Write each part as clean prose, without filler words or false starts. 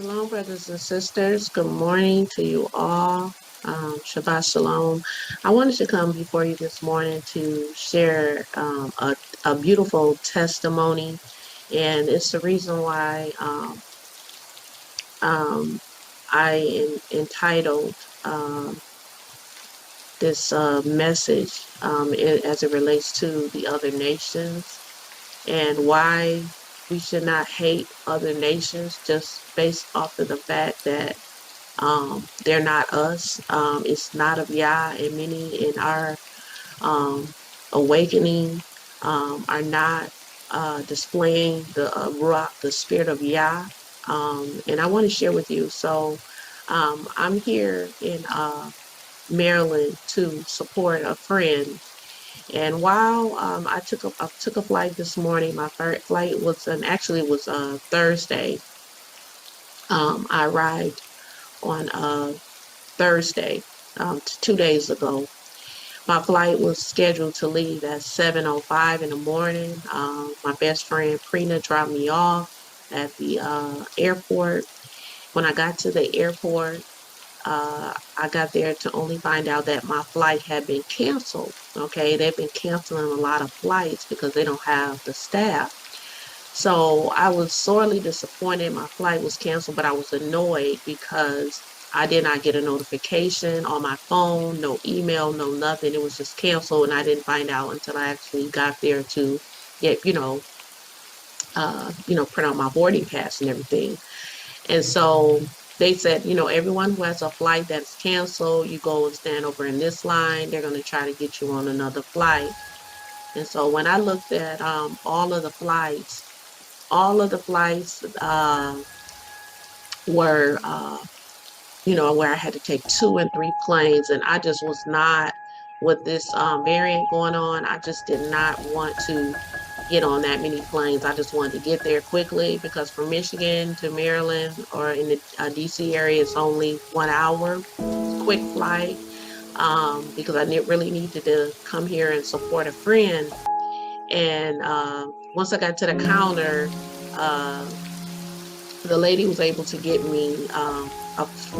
Shalom, brothers and sisters. Good morning to you all. Shabbat shalom. I wanted to come before you this morning to share a beautiful testimony, and it's the reason why um, entitled this message as it relates to the other nations and why we should not hate other nations just based off of the fact that they're not us. It's not of Yah, and many in our awakening are not displaying the Ruach, the spirit of Yah. And I want to share with you. So I'm here in Maryland to support a friend. And while I took a flight this morning, my first flight was actually it was Thursday. I arrived on Thursday, 2 days ago. My flight was scheduled to leave at 7:05 in the morning. My best friend Prina dropped me off at the airport. When I got to the airport, I got there to only find out that my flight had been canceled. Okay, they've been canceling a lot of flights because they don't have the staff. So I was sorely disappointed. My flight was canceled, but I was annoyed because I did not get a notification on my phone, no email, no nothing. It was just canceled, and I didn't find out until I actually got there to get, print out my boarding pass and everything. And so they said, everyone who has a flight that's canceled, you go and stand over in this line. They're going to try to get you on another flight. And so when I looked at all of the flights were, where I had to take 2 and 3 planes, and I just was not with this variant going on. I just did not want to get on that many planes. I just wanted to get there quickly because from Michigan to Maryland or in the DC area, it's only 1 hour, quick flight, because I really needed to come here and support a friend. And once I got to the counter, the lady was able to get me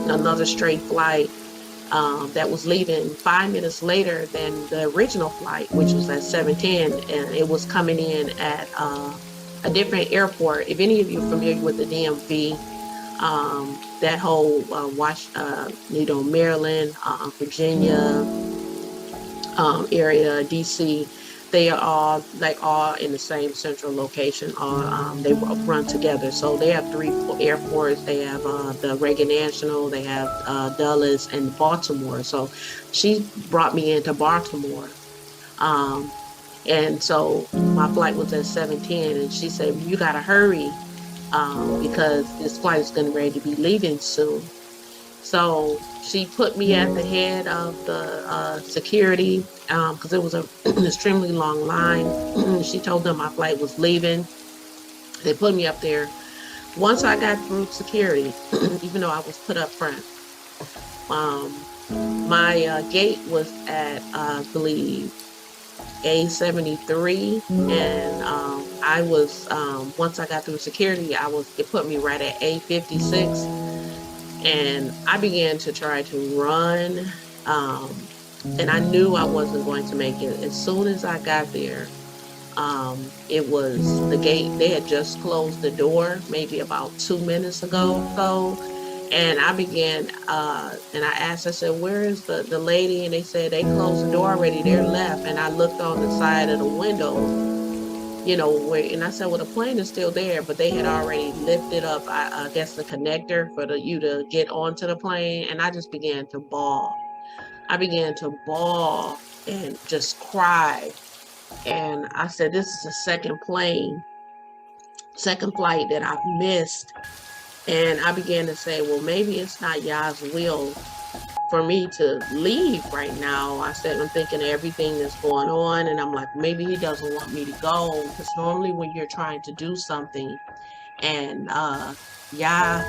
another straight flight that was leaving 5 minutes later than the original flight, which was at 7:10, and it was coming in at a different airport. If any of you are familiar with the DMV, that whole Maryland, Virginia area, DC, they are all in the same central location. They run together. So they have 3 airports. They have the Reagan National, they have Dulles, and Baltimore. So she brought me into Baltimore. And so my flight was at 7:10, and she said, you got to hurry because this flight is getting ready to be leaving soon. So she put me at the head of the security because it was an extremely long line. She told them my flight was leaving. They put me up there. Once I got through security, even though I was put up front, my gate was at, I believe, A73, and I was, once I got through security, it put me right at A56. And I began to try to run, and I knew I wasn't going to make it. As soon as I got there, it was the gate. They had just closed the door maybe about 2 minutes ago. And I began, and I asked, I said, where is the lady? And they said, they closed the door already. They're left. And I looked on the side of the window, and I said, well, the plane is still there, but they had already lifted up, I guess, the connector for you to get onto the plane. And I just began to bawl. I began to bawl and just cry. And I said, this is the second flight that I've missed. And I began to say, well, maybe it's not Yah's will for me to leave right now. I said, I'm thinking of everything that's going on, and I'm like, maybe he doesn't want me to go, because normally when you're trying to do something and Yah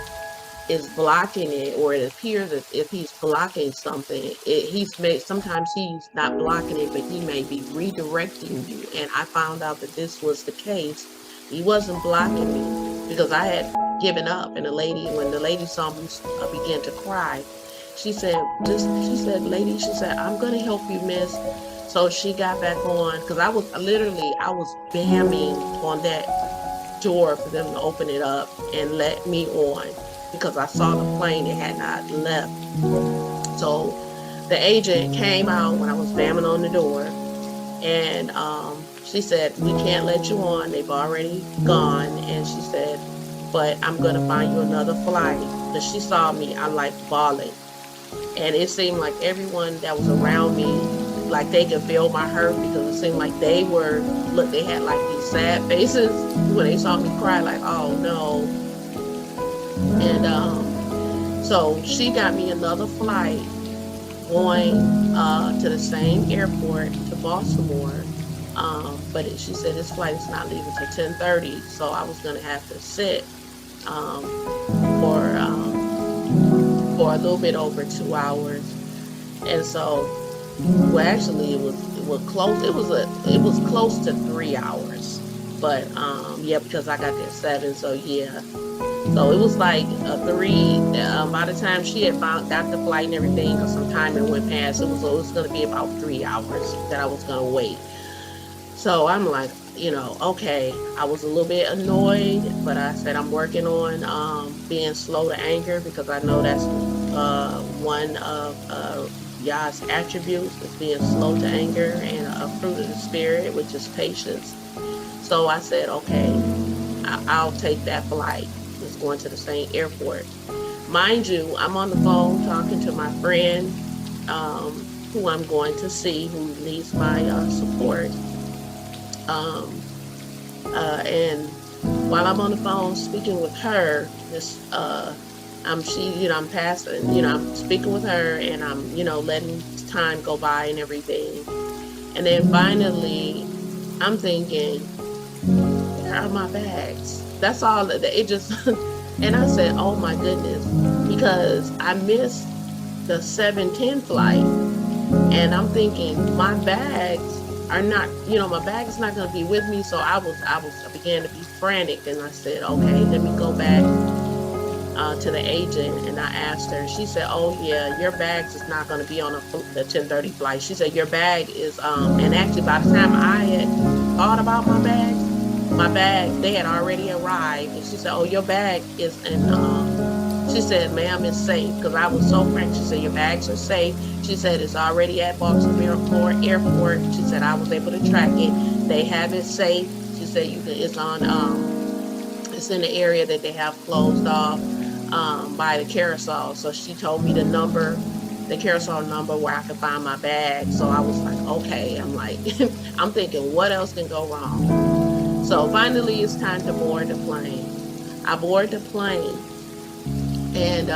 is blocking it, or it appears that if he's blocking something, sometimes he's not blocking it, but he may be redirecting you. And I found out that this was the case. He wasn't blocking me because I had giving up. And when the lady saw me begin to cry, she said, lady, she said, I'm going to help you, miss. So she got back on, because I was bamming on that door for them to open it up and let me on, because I saw the plane, it had not left. So the agent came out when I was bamming on the door, and she said, we can't let you on, they've already gone. And she said, but I'm going to find you another flight. But she saw me, I'm like bawling, and it seemed like everyone that was around me, like they could feel my hurt, because it seemed like they had like these sad faces when they saw me cry, like, oh no. And so she got me another flight going to the same airport to Baltimore. But she said this flight is not leaving till 10:30, so I was going to have to sit for a little bit over 2 hours. And so, well, actually, it was close. It was close to 3 hours, but yeah, because I got there at 7, so yeah. So it was like a 3. By the time she had got the flight and everything, because some time it went past, it was going to be about 3 hours that I was going to wait. So I'm like, okay, I was a little bit annoyed, but I said I'm working on being slow to anger, because I know that's one of Yah's attributes, is being slow to anger, and a fruit of the Spirit, which is patience. So I said, okay, I'll take that flight. It's going to the same airport. Mind you, I'm on the phone talking to my friend who I'm going to see, who needs my support. And while I'm on the phone speaking with her, I'm speaking with her, and I'm, letting time go by and everything. And then finally, I'm thinking, where are my bags? That's all. It just, and I said, oh my goodness, because I missed the 7:10 flight, and I'm thinking my bags are not, my bag is not going to be with me. So I began to be frantic, and I said, okay, let me go back to the agent, and I asked her. She said, oh yeah, your bags is not going to be on the 10:30 flight. She said your bag is and actually by the time I had thought about my bag, they had already arrived. And she said, oh, your bag is in she said, ma'am, it's safe, because I was so frantic. She said, your bags are safe. She said, it's already at Baltimore Airport. She said, I was able to track it. They have it safe. She said, it's on it's in the area that they have closed off by the carousel. So she told me the carousel number where I could find my bag. So I was like, okay. I'm like, I'm thinking, what else can go wrong? So finally, it's time to board the plane. I board the plane, and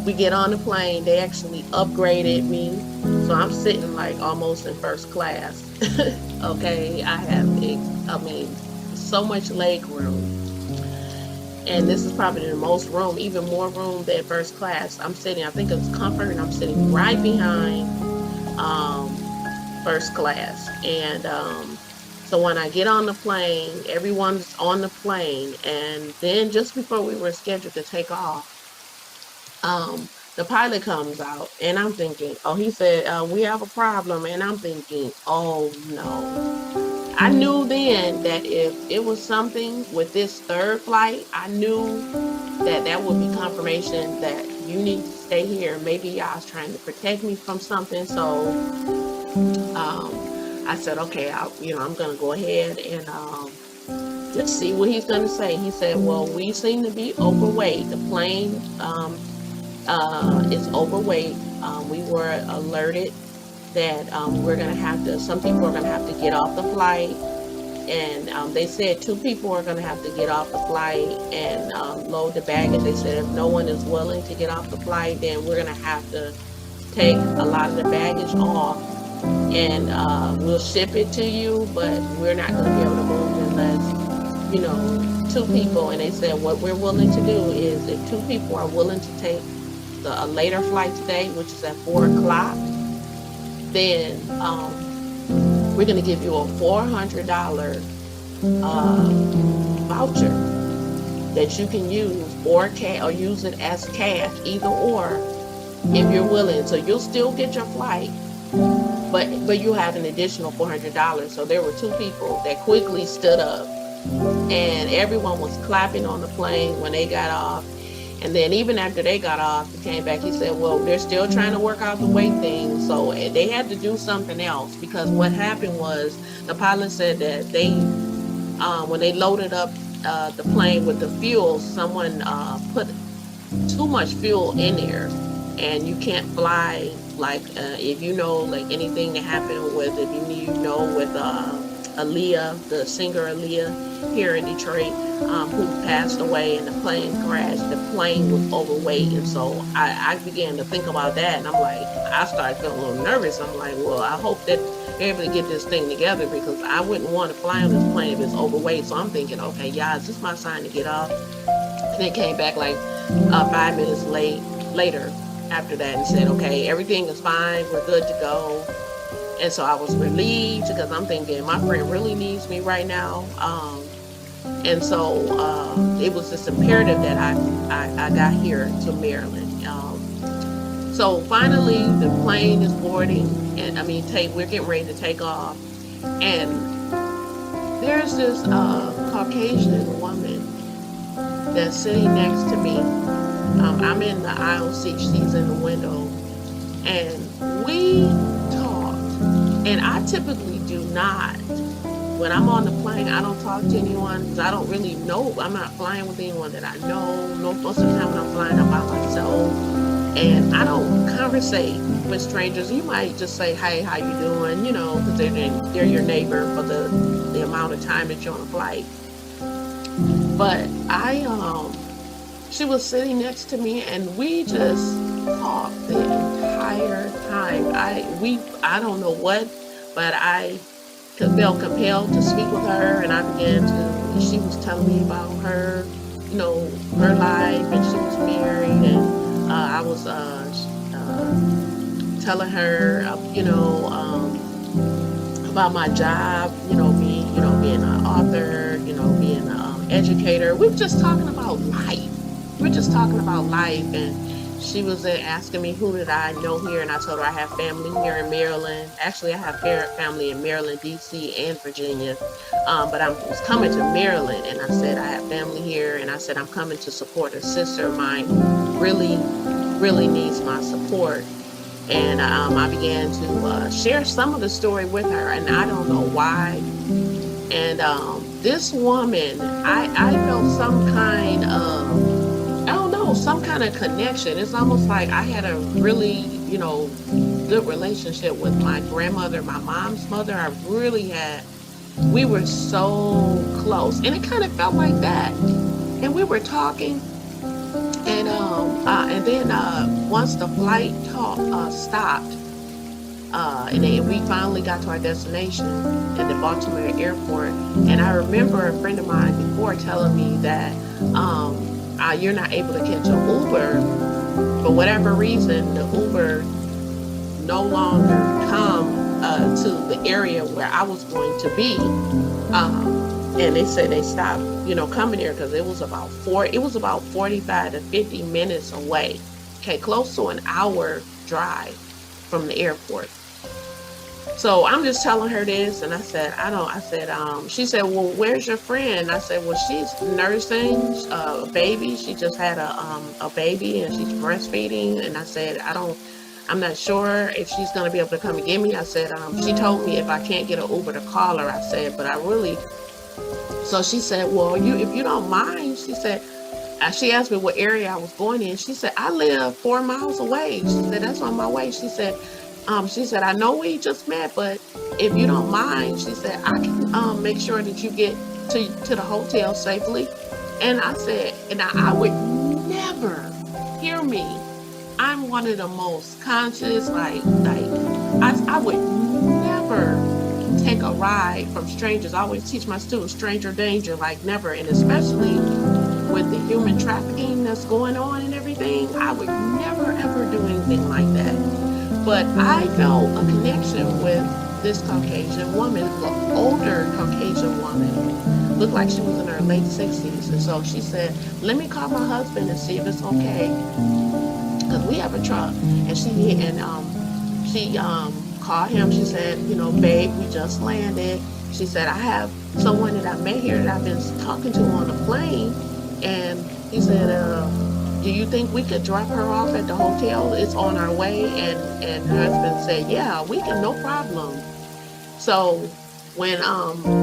we get on the plane. They actually upgraded me, so I'm sitting like almost in first class. Okay, I have, so much leg room, and this is probably the most room, even more room than first class. I'm sitting, I think it's comfort, and I'm sitting right behind first class. And so when I get on the plane, everyone's on the plane, and then just before we were scheduled to take off, the pilot comes out, and I'm thinking, oh, he said, we have a problem. And I'm thinking, oh no. I knew then that if it was something with this third flight, I knew that would be confirmation that you need to stay here. Maybe y'all was trying to protect me from something. So I said, okay, I'm going to go ahead and just see what he's going to say. He said, well, we seem to be overweight. The plane is overweight. We were alerted that we're going to have to, some people are going to have to get off the flight. And they said 2 people are going to have to get off the flight and load the baggage. They said if no one is willing to get off the flight, then we're going to have to take a lot of the baggage off, and we'll ship it to you, but we're not going to be able to move unless, 2 people. And they said what we're willing to do is, if 2 people are willing to take a later flight today, which is at 4 o'clock, then we're going to give you a $400 voucher that you can use or use it as cash, either or, if you're willing. So you'll still get your flight, but you have an additional $400. So there were two people that quickly stood up, and everyone was clapping on the plane when they got off. And then even after they got off, he came back, he said, well, they're still trying to work out the weight thing. So they had to do something else, because what happened was the pilot said that they, when they loaded up the plane with the fuel, someone put too much fuel in there, and you can't fly. Like if you know, like anything that happened with, if you know, with Aaliyah, the singer Aaliyah here in Detroit, who passed away in the plane crash. The plane was overweight, and so I began to think about that, and I'm like, I started feeling a little nervous. I'm like, well, I hope that they're able to get this thing together, because I wouldn't want to fly on this plane if it's overweight. So I'm thinking, okay, yeah, is this my sign to get off? And they came back like 5 minutes later after that and said, okay, everything is fine, we're good to go. And so I was relieved, because I'm thinking my friend really needs me right now. And so it was just imperative that I got here to Maryland. So finally the plane is boarding, and we're getting ready to take off. And there's this Caucasian woman that's sitting next to me. I'm in the aisle seat, she's in the window, and we talked. And I typically do not, when I'm on the plane, I don't talk to anyone, because I don't really know. I'm not flying with anyone that I know. Most of the time when I'm flying, I'm by myself, and I don't conversate with strangers. You might just say, hey, how you doing, because they're your neighbor for the amount of time that you're on a flight. But she was sitting next to me, and we just talked the entire time. I don't know what, but I felt compelled to speak with her, and I began to. She was telling me about her, her life, and she was married, and I was telling her, about my job, being an author, being an educator. We were just talking about life. And she was asking me who did I know here, and I told her I have family here in Maryland. Actually, I have family in Maryland, DC, and Virginia, but I was coming to Maryland, and I said I have family here, and I said I'm coming to support a sister of mine who really needs my support. And I began to share some of the story with her, and I don't know why. And this woman, I felt some kind of connection. It's almost like I had a really, good relationship with my grandmother, my mom's mother. We were so close, and it kind of felt like that. And we were talking, and then once the flight stopped, and then we finally got to our destination at the Baltimore airport. And I remember a friend of mine before telling me that you're not able to catch an Uber. For whatever reason, the Uber no longer come to the area where I was going to be. And they said they stopped, coming here, because it was about 45 to 50 minutes away. Okay, close to an hour drive from the airport. So I'm just telling her this, and I said, she said, well, where's your friend? I said, well, she's nursing a baby. She just had a baby, and she's breastfeeding. And I said, I'm not sure if she's going to be able to come and get me. I said, she told me if I can't get an Uber to call her. I said, but so she said, well, if you don't mind, she said, she asked me what area I was going in. She said, I live 4 miles away. She said, that's on my way. She said, I know we just met, but if you don't mind, she said, I can make sure that you get to the hotel safely. And I said, and I would never, hear me, I'm one of the most conscious, I would never take a ride from strangers. I always teach my students stranger danger, like never. And especially with the human trafficking that's going on and everything, I would never ever do anything like that. But I felt a connection with this Caucasian woman, the older Caucasian woman, looked like she was in her late 60s. And so she said, let me call my husband and see if it's okay, because we have a truck. And she called him. She said, babe, we just landed. She said, I have someone that I met here that I've been talking to on the plane. And he said, do you think we could drop her off at the hotel? It's on our way. And her husband said, yeah, we can, no problem. So when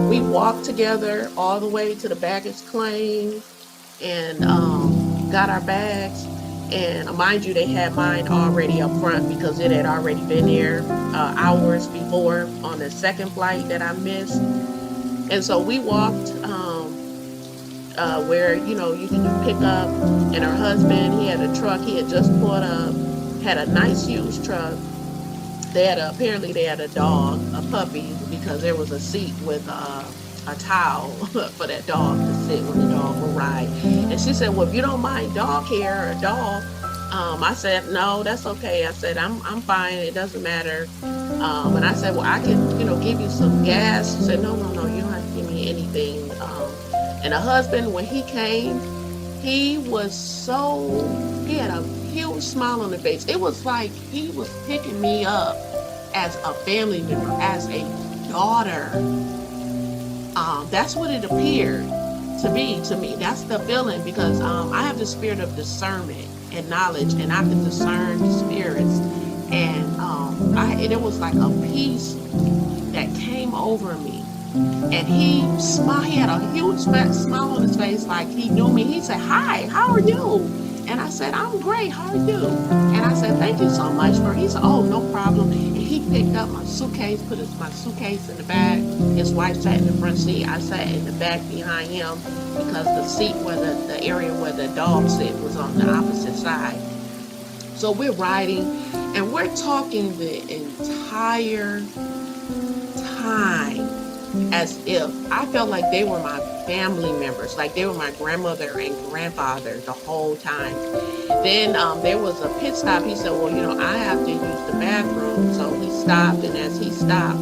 we walked together all the way to the baggage claim and got our bags, and mind you, they had mine already up front because it had already been there hours before on the second flight that I missed. And so we walked where you can do pickup, and her husband, he had a truck he had just pulled up, had a nice huge truck. Apparently they had a dog, a puppy, because there was a seat with a towel for that dog to sit when the dog would ride. And she said, well, if you don't mind dog hair or dog, I said, no, that's okay. I said, I'm fine. It doesn't matter. And I said, well, I can, give you some gas. She said, no, you don't have to give me anything. And the husband, when he came, he had a huge smile on his face. It was like he was picking me up as a family member, as a daughter. That's what it appeared to be to me. That's the feeling, because I have the spirit of discernment and knowledge, and I can discern the spirits. And it was like a peace that came over me. And he smiled. He had a huge smile on his face, like he knew me. He said, hi, how are you? And I said, I'm great. How are you? And I said, thank you so much he said, oh, no problem. And he picked up my suitcase, put my suitcase in the back. His wife sat in the front seat. I sat in the back behind him, because the seat where the area where the dog sit was on the opposite side. So we're riding and we're talking the entire time, as if I felt like they were my family members, like they were my grandmother and grandfather the whole time. Then there was a pit stop. He said, well, I have to use the bathroom. So he stopped, and as he stopped,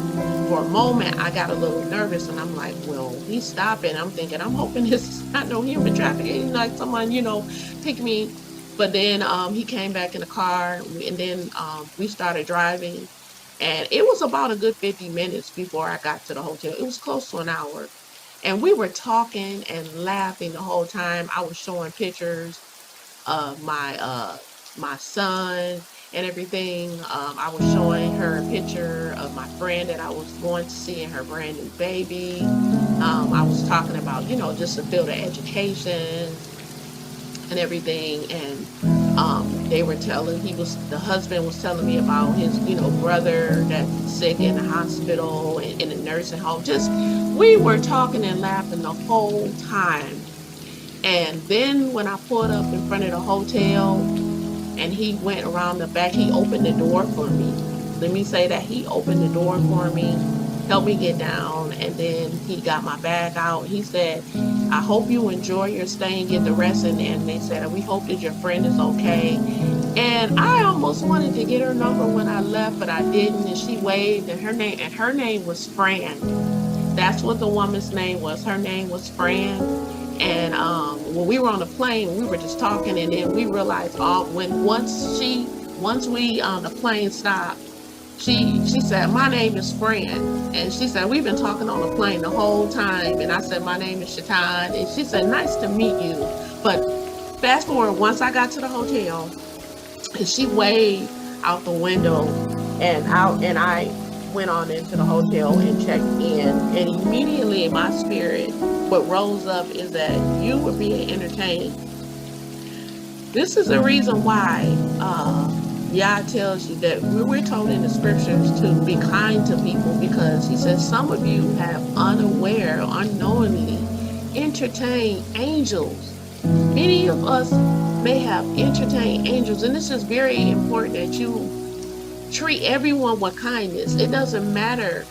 for a moment, I got a little nervous, and I'm like, well, he's stopping. I'm thinking, I'm hoping this is not no human trafficking, like someone, pick me. But then he came back in the car, and then we started driving. And it was about a good 50 minutes before I got to the hotel. It was close to an hour. And we were talking and laughing the whole time. I was showing pictures of my son and everything. I was showing her a picture of my friend that I was going to see and her brand new baby. I was talking about, just the field of education and everything. And they were the husband was telling me about his, brother that's sick in the hospital and in a nursing home. We were talking and laughing the whole time. And then when I pulled up in front of the hotel and he went around the back, he opened the door for me. Let me say that he opened the door for me, helped me get down, and then he got my bag out. He said, I hope you enjoy your stay and get the rest. And they said, we hope that your friend is okay. And I almost wanted to get her number when I left, but I didn't. And she waved, and her name was Fran. That's what the woman's name was. Her name was Fran. And when we were on the plane, we were just talking, and then we realized once the plane stopped, she said, my name is Fran. And she said, we've been talking on the plane the whole time. And I said, my name is Shaitan. And she said, nice to meet you. But fast forward, once I got to the hotel, and she waved out the window, and I went on into the hotel and checked in. And immediately in my spirit, what rose up is that you were being entertained. This is the reason why Yah tells you that we're told in the scriptures to be kind to people, because he says some of you have unknowingly entertained angels. Many of us may have entertained angels, and this is very important that you treat everyone with kindness. It doesn't matter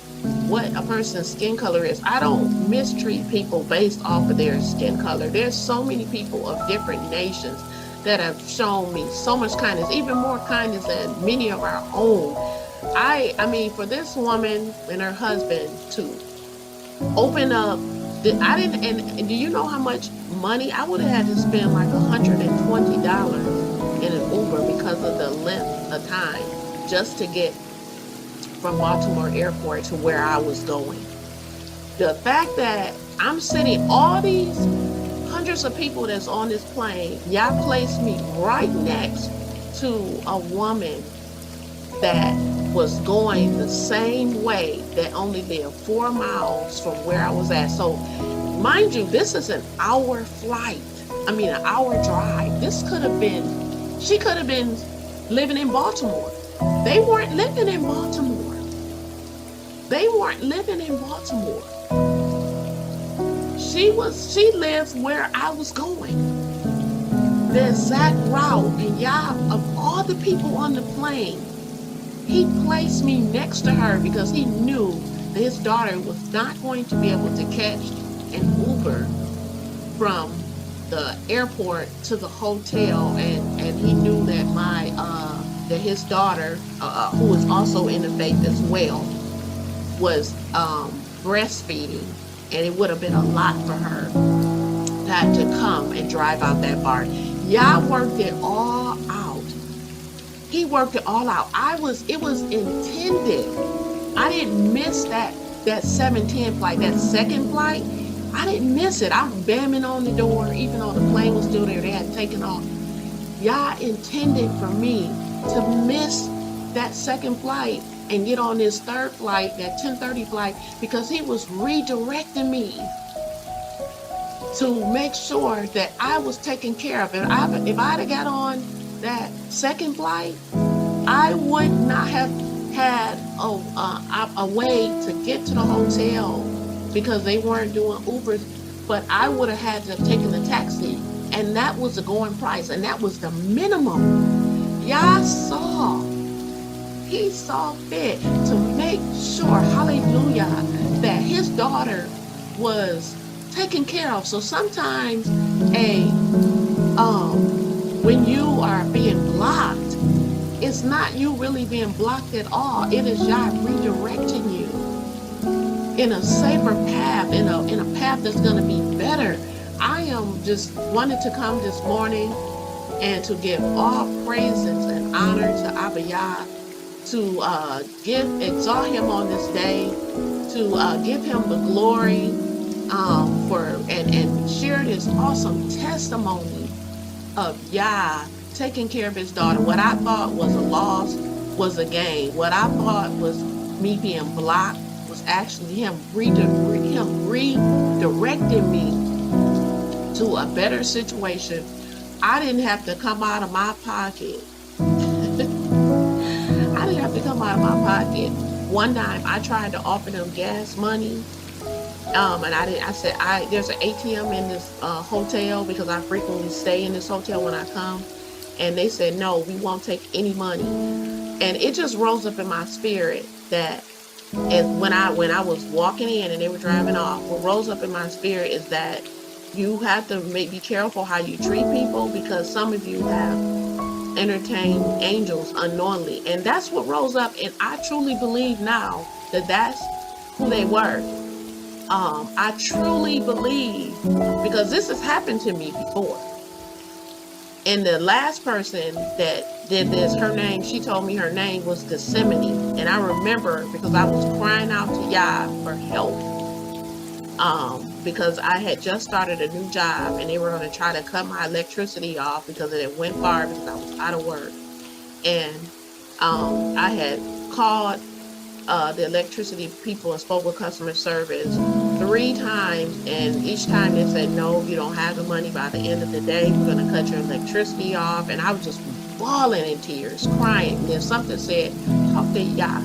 what a person's skin color is. I don't mistreat people based off of their skin color. There's so many people of different nations that have shown me so much kindness, even more kindness than many of our own. I mean, for this woman and her husband to open up I didn't, and do you know how much money I would have had to spend? Like $120 in an Uber because of the length of time just to get from Baltimore Airport to where I was going. The fact that I'm sitting, all these hundreds of people that's on this plane, y'all placed me right next to a woman that was going the same way, that only lived 4 miles from where I was at. So mind you, this is an hour flight. An hour drive. She could have been living in Baltimore. They weren't living in Baltimore. They weren't living in Baltimore. She lived where I was going. The exact route. And y'all, of all the people on the plane, he placed me next to her because he knew that his daughter was not going to be able to catch an Uber from the airport to the hotel, and he knew that that his daughter, who was also in the faith as well, was breastfeeding, and it would have been a lot for her to have to come and drive out that far. Y'all worked it all out. He worked it all out. It was intended. I didn't miss that 7:10 flight, that second flight. I didn't miss it. I was bamming on the door, even though the plane was still there. They had taken off. Y'all intended for me to miss that second flight and get on this third flight, that 10:30 flight, because he was redirecting me to make sure that I was taken care of. If I'd have got on that second flight, I would not have had a way to get to the hotel because they weren't doing Ubers, but I would have had to have taken the taxi, and that was the going price, and that was the minimum. Y'all saw, he saw fit to make sure, hallelujah, that his daughter was taken care of. So sometimes when you are being blocked, it's not you really being blocked at all. It is Yah redirecting you in a safer path, in a path that's going to be better. I am just wanted to come this morning and to give all praises and honor to Abba Yah, to exalt him on this day, to give him the glory and share this awesome testimony of Yah taking care of his daughter. What I thought was a loss was a gain. What I thought was me being blocked was actually him redirecting me to a better situation. I didn't have to come out of my pocket. I didn't have to come out of my pocket. One time I tried to offer them gas money. And I said, there's an ATM in this hotel, because I frequently stay in this hotel when I come. And they said, no, we won't take any money. And it just rose up in my spirit that when I was walking in and they were driving off, what rose up in my spirit is that you have to be careful how you treat people, because some of you have entertained angels unknowingly. And that's what rose up. And I truly believe now that that's who they were. I truly believe, because this has happened to me before. And the last person that did this, she told me her name was Gethsemane. And I remember, because I was crying out to Yah for help. Because I had just started a new job and they were going to try to cut my electricity off because it went far because I was out of work. And I had called the electricity people and spoke with customer service 3 times, and each time they said, no, you don't have the money. By the end of the day, we're going to cut your electricity off. And I was just bawling in tears, crying. And then something said, talk to Yah.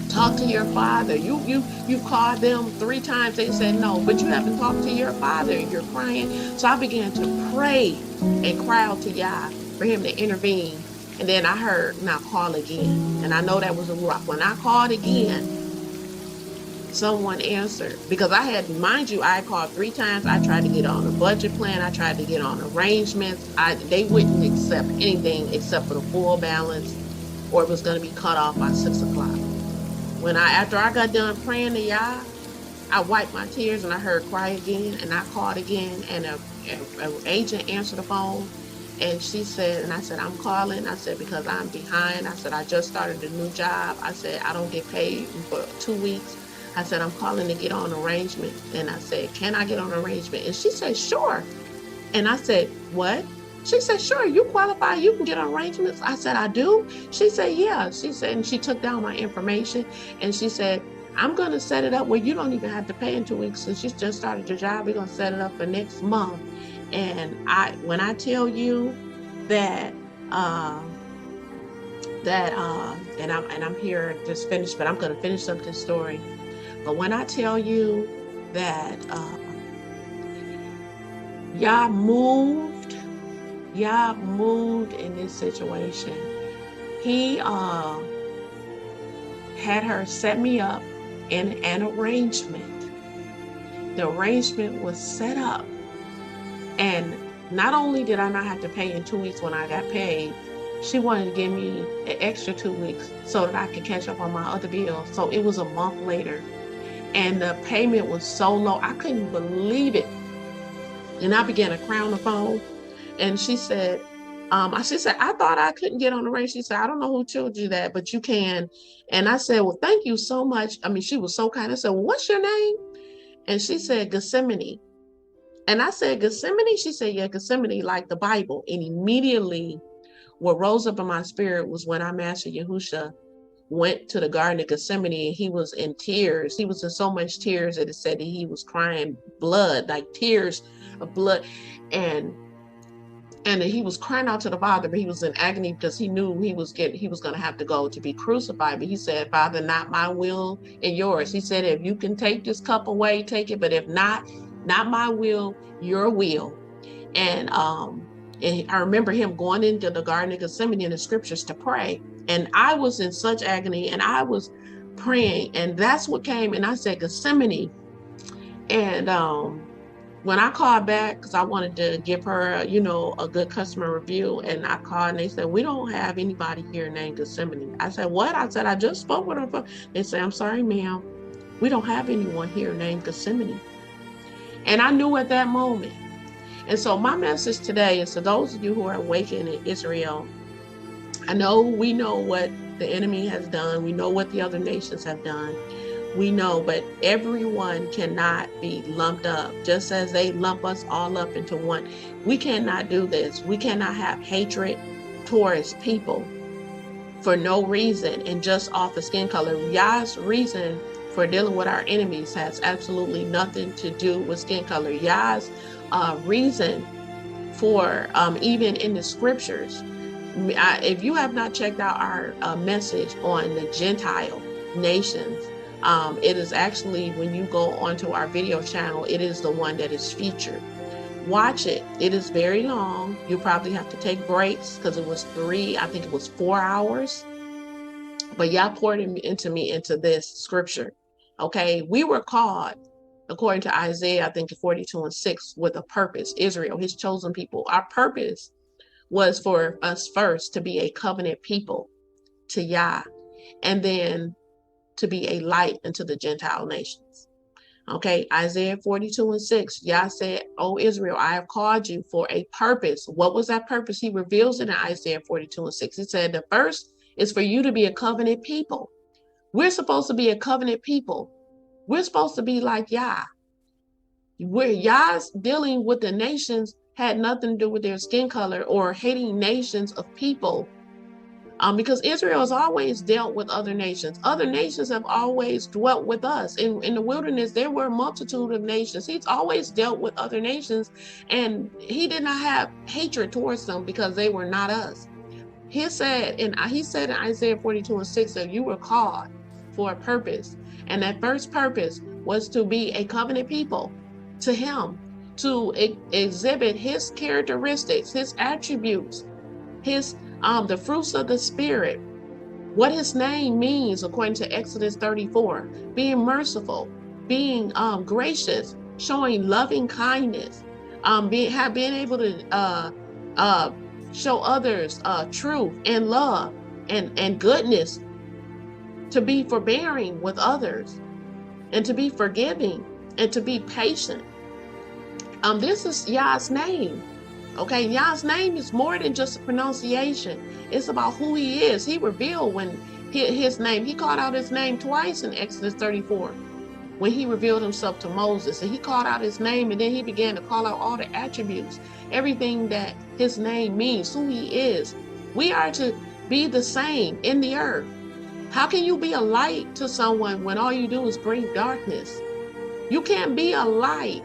Talk to your father. You've called them 3 times. They said no, but you haven't talked to your father. You're crying. So I began to pray and cry out to Yah for him to intervene. And then I heard, now call again. And I know that was a rock. When I called again, someone answered. Because I had called 3 times. I tried to get on a budget plan. I tried to get on arrangements. They wouldn't accept anything except for the full balance, or it was going to be cut off by 6 o'clock. After I got done praying to Yah, I wiped my tears and I heard cry again, and I called again, and a agent answered the phone, and she said, and I said, I'm calling. I said, because I'm behind. I said, I just started a new job. I said, I don't get paid for 2 weeks. I said, I'm calling to get on arrangement. And I said, can I get on arrangement? And she said, sure. And I said, what? She said, sure, you qualify, you can get on arrangements. I said, I do? She said, yeah. She said, and she took down my information, and she said, I'm going to set it up where you don't even have to pay in 2 weeks. Since you just started your job, we're going to set it up for next month. And when I tell you that, and I'm here just finished, but I'm going to finish up this story. But when I tell you that Yah moved in this situation. He had her set me up in an arrangement. The arrangement was set up, and not only did I not have to pay in 2 weeks when I got paid, she wanted to give me an extra 2 weeks so that I could catch up on my other bills. So it was a month later, and the payment was so low, I couldn't believe it. And I began to cry on the phone. And she said, I thought I couldn't get on the race. She said, I don't know who told you that, but you can. And I said, well, thank you so much. I mean, she was so kind. I said, well, what's your name? And she said, Gethsemane. And I said, Gethsemane? She said, yeah, Gethsemane, like the Bible. And immediately what rose up in my spirit was when our Master Yahusha went to the Garden of Gethsemane, and he was in tears. He was in so much tears that it said that he was crying blood, like tears of blood. And he was crying out to the Father, but he was in agony because he knew he was going to have to go to be crucified. But he said, Father, not my will and yours. He said, if you can take this cup away, take it. But if not my will, your will. And I remember him going into the Garden of Gethsemane in the scriptures to pray. And I was in such agony, and I was praying, and that's what came. And I said, Gethsemane. And when I called back, because I wanted to give her, a good customer review, and I called, and they said, we don't have anybody here named Gethsemane. I said, what? I said, I just spoke with her. They said, I'm sorry, ma'am, we don't have anyone here named Gethsemane. And I knew at that moment. And so my message today is to those of you who are awakened in Israel. We know what the enemy has done. We know what the other nations have done. We know, but everyone cannot be lumped up, just as they lump us all up into one. We cannot do this. We cannot have hatred towards people for no reason and just off of skin color. Yah's reason for dealing with our enemies has absolutely nothing to do with skin color. Yah's reason for, even in the scriptures, if you have not checked out our message on the Gentile nations, it is actually, when you go onto our video channel, it is the one that is featured. Watch it. It is very long. You probably have to take breaks because it was 4 hours. But Yah poured into me into this scripture. Okay, we were called, according to Isaiah, I think 42:6, with a purpose. Israel, his chosen people. Our purpose was for us first to be a covenant people to Yah, and then to be a light unto the Gentile nations. Okay, Isaiah 42:6, Yah said, O Israel, I have called you for a purpose. What was that purpose? He reveals it in Isaiah 42:6. He said, the first is for you to be a covenant people. We're supposed to be a covenant people. We're supposed to be like Yah. Where Yah's dealing with the nations had nothing to do with their skin color or hating nations of people. Because Israel has always dealt with other nations. Other nations have always dwelt with us. In the wilderness, there were a multitude of nations. He's always dealt with other nations, and he did not have hatred towards them because they were not us. He said in Isaiah 42:6 that you were called for a purpose. And that first purpose was to be a covenant people to him, to exhibit his characteristics, his attributes, his the fruits of the Spirit, what his name means according to Exodus 34, being merciful, being gracious, showing loving kindness, being able to show others truth and love and goodness, to be forbearing with others. and to be forgiving and to be patient. This is Yah's name. Okay, Yah's name is more than just a pronunciation. It's about who he is. He revealed when his name, he called out his name twice in Exodus 34, when he revealed himself to Moses. And he called out his name, and then he began to call out all the attributes, everything that his name means, who he is. We are to be the same in the earth. How can you be a light to someone when all you do is bring darkness? You can't be a light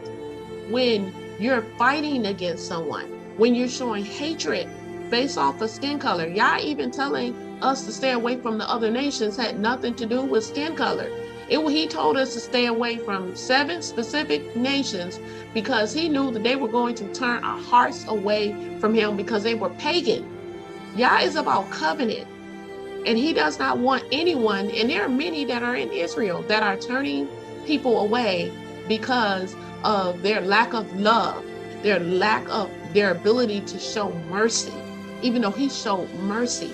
when you're fighting against someone, when you're showing hatred based off of skin color. Y'all even telling us to stay away from the other nations had nothing to do with skin color. He told us to stay away from 7 specific nations because he knew that they were going to turn our hearts away from him because they were pagan. Yah is about covenant, and he does not want anyone, and there are many that are in Israel that are turning people away because of their lack of love, their lack of their ability to show mercy, even though he showed mercy.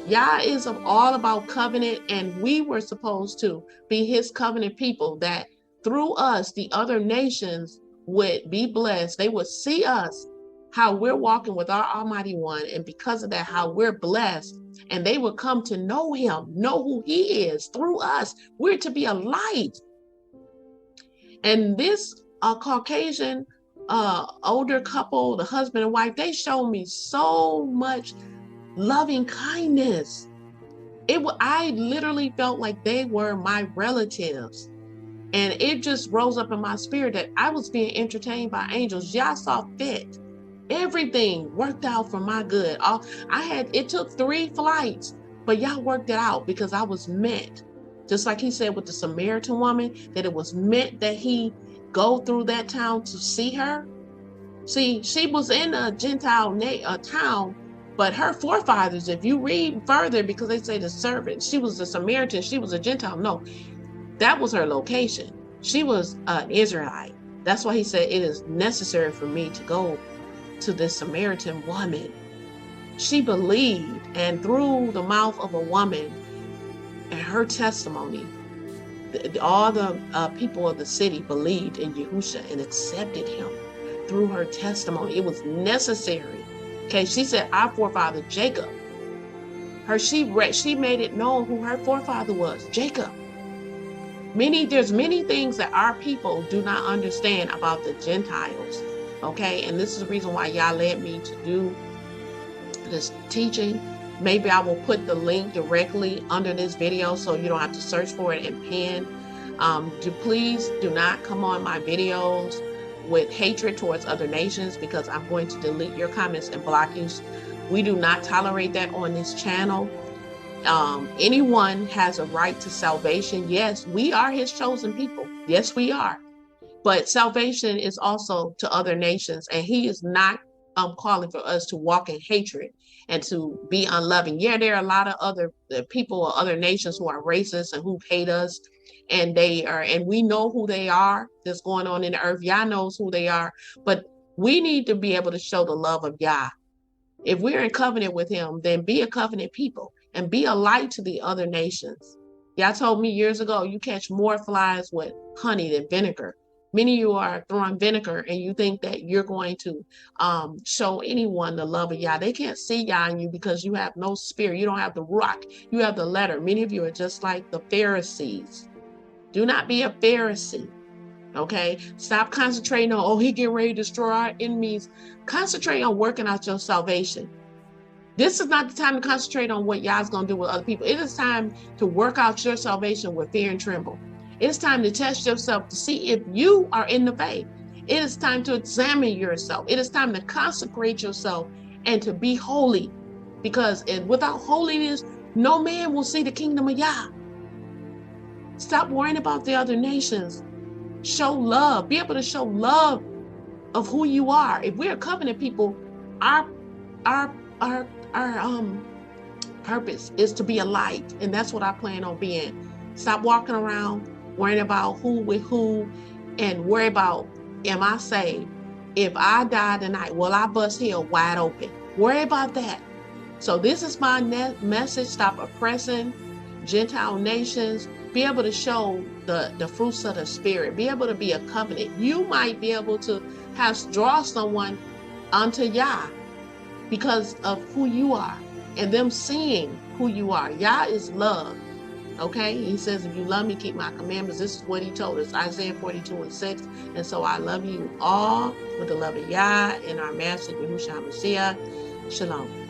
Yah is all about covenant, and we were supposed to be his covenant people, that through us, the other nations would be blessed. They would see us, how we're walking with our Almighty One, and because of that, how we're blessed, and they would come to know him, know who he is through us. We're to be a light. And this Caucasian older couple, the husband and wife, they showed me so much loving kindness. I literally felt like they were my relatives, and it just rose up in my spirit that I was being entertained by angels. Yah saw fit. Everything worked out for my good. It took 3 flights, but Yah worked it out because I was meant, just like he said with the Samaritan woman, that it was meant that he go through that town to see her. See, she was in a Gentile town, but her forefathers, if you read further, because they say the servant, she was a Samaritan, she was a Gentile. No, that was her location. She was an Israelite. That's why he said it is necessary for me to go to this Samaritan woman. She believed, and through the mouth of a woman and her testimony, all the people of the city believed in Yahusha and accepted him through her testimony. It was necessary. Okay, she said our forefather Jacob. She made it known who her forefather was, Jacob. There's many things that our people do not understand about the Gentiles. Okay, and this is the reason why Yah led me to do this teaching. Maybe I will put the link directly under this video so you don't have to search for it and pin. Please do not come on my videos with hatred towards other nations, because I'm going to delete your comments and block you. We do not tolerate that on this channel. Anyone has a right to salvation. Yes, we are his chosen people. Yes, we are. But salvation is also to other nations, and he is not calling for us to walk in hatred and to be unloving. Yeah, there are a lot of other people or other nations who are racist and who hate us, and we know who they are that's going on in the earth. Yah knows who they are, but we need to be able to show the love of Yah. If we're in covenant with him, then be a covenant people and be a light to the other nations. Yah told me years ago, you catch more flies with honey than vinegar. Many of you are throwing vinegar and you think that you're going to show anyone the love of Yah. They can't see Yah in you because you have no spirit. You don't have the ruach. You have the letter. Many of you are just like the Pharisees. Do not be a Pharisee. Okay? Stop concentrating on, he getting ready to destroy our enemies. Concentrate on working out your salvation. This is not the time to concentrate on what Yah's going to do with other people. It is time to work out your salvation with fear and tremble. It's time to test yourself to see if you are in the faith. It is time to examine yourself. It is time to consecrate yourself and to be holy, because without holiness, no man will see the kingdom of Yah. Stop worrying about the other nations. Show love. Be able to show love of who you are. If we're covenant people, our purpose is to be a light, and that's what I plan on being. Stop walking around worrying about who with who, and worry about, am I saved? If I die tonight, will I bust hell wide open? Worry about that. So this is my message. Stop oppressing Gentile nations. be able to show the fruits of the Spirit, be able to be a covenant. You might be able to draw someone unto Yah because of who you are and them seeing who you are. Yah is love. Okay, he says, if you love me, keep my commandments. This is what he told us, Isaiah 42:6. And so I love you all with the love of Yah and our Master Yahushua Mashiach. Shalom.